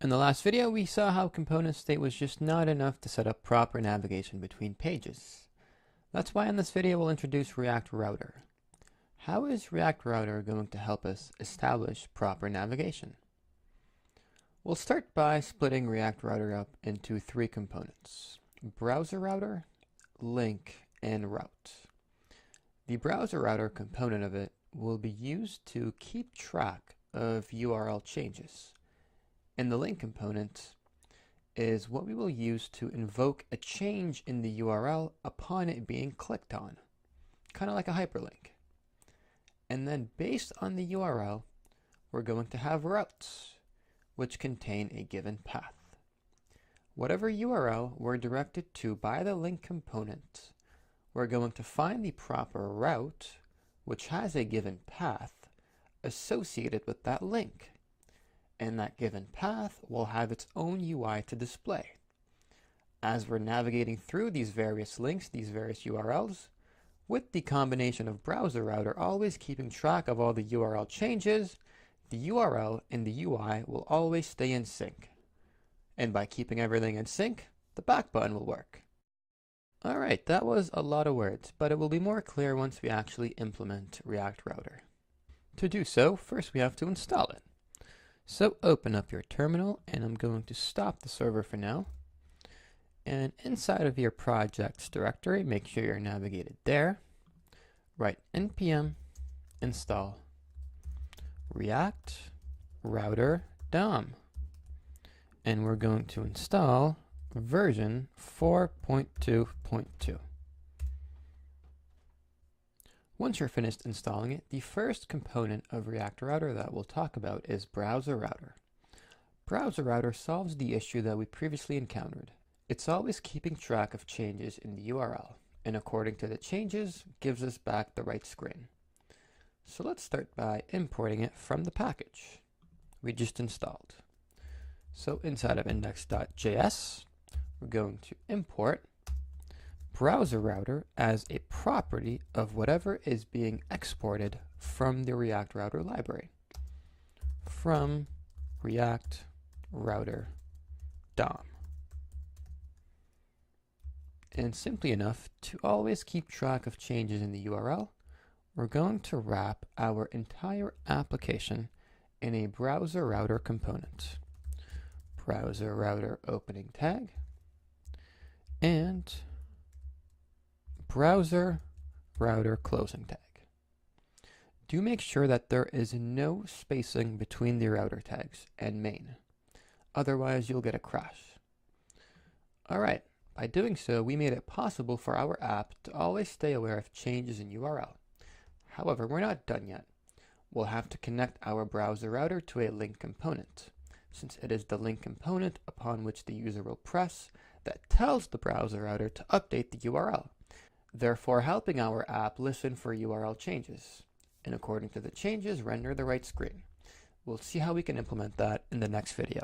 In the last video, we saw how component state was just not enough to set up proper navigation between pages. That's why in this video we'll introduce React Router. How is React Router going to help us establish proper navigation? We'll start by splitting React Router up into three components: browser router, link, and route. The browser router component of it will be used to keep track of URL changes. And the link component is what we will use to invoke a change in the URL upon it being clicked on, kind of like a hyperlink. And then based on the URL, we're going to have routes, which contain a given path. Whatever URL we're directed to by the link component, we're going to find the proper route, which has a given path associated with that link. And that given path will have its own UI to display. As we're navigating through these various links, these various URLs, with the combination of browser router always keeping track of all the URL changes, the URL and the UI will always stay in sync. And by keeping everything in sync, the back button will work. Alright, that was a lot of words, but it will be more clear once we actually implement React Router. To do so, first we have to install it. So open up your terminal, and I'm going to stop the server for now. And inside of your projects directory, make sure you're navigated there. Write npm install React Router DOM. And we're going to install version 4.2.2. Once you're finished installing it, the first component of React Router that we'll talk about is Browser Router. Browser Router solves the issue that we previously encountered. It's always keeping track of changes in the URL, and according to the changes, gives us back the right screen. So let's start by importing it from the package we just installed. So inside of index.js, we're going to import Browser Router as a property of whatever is being exported from the React Router library. From React Router DOM. And simply enough, to always keep track of changes in the URL, we're going to wrap our entire application in a Browser Router component. Browser Router opening tag and Browser Router closing tag. Do make sure that there is no spacing between the router tags and main. Otherwise, you'll get a crash. Alright, by doing so, we made it possible for our app to always stay aware of changes in URL. However, we're not done yet. We'll have to connect our browser router to a link component, since it is the link component upon which the user will press that tells the browser router to update the URL. Therefore helping our app listen for URL changes, and according to the changes, render the right screen. We'll see how we can implement that in the next video.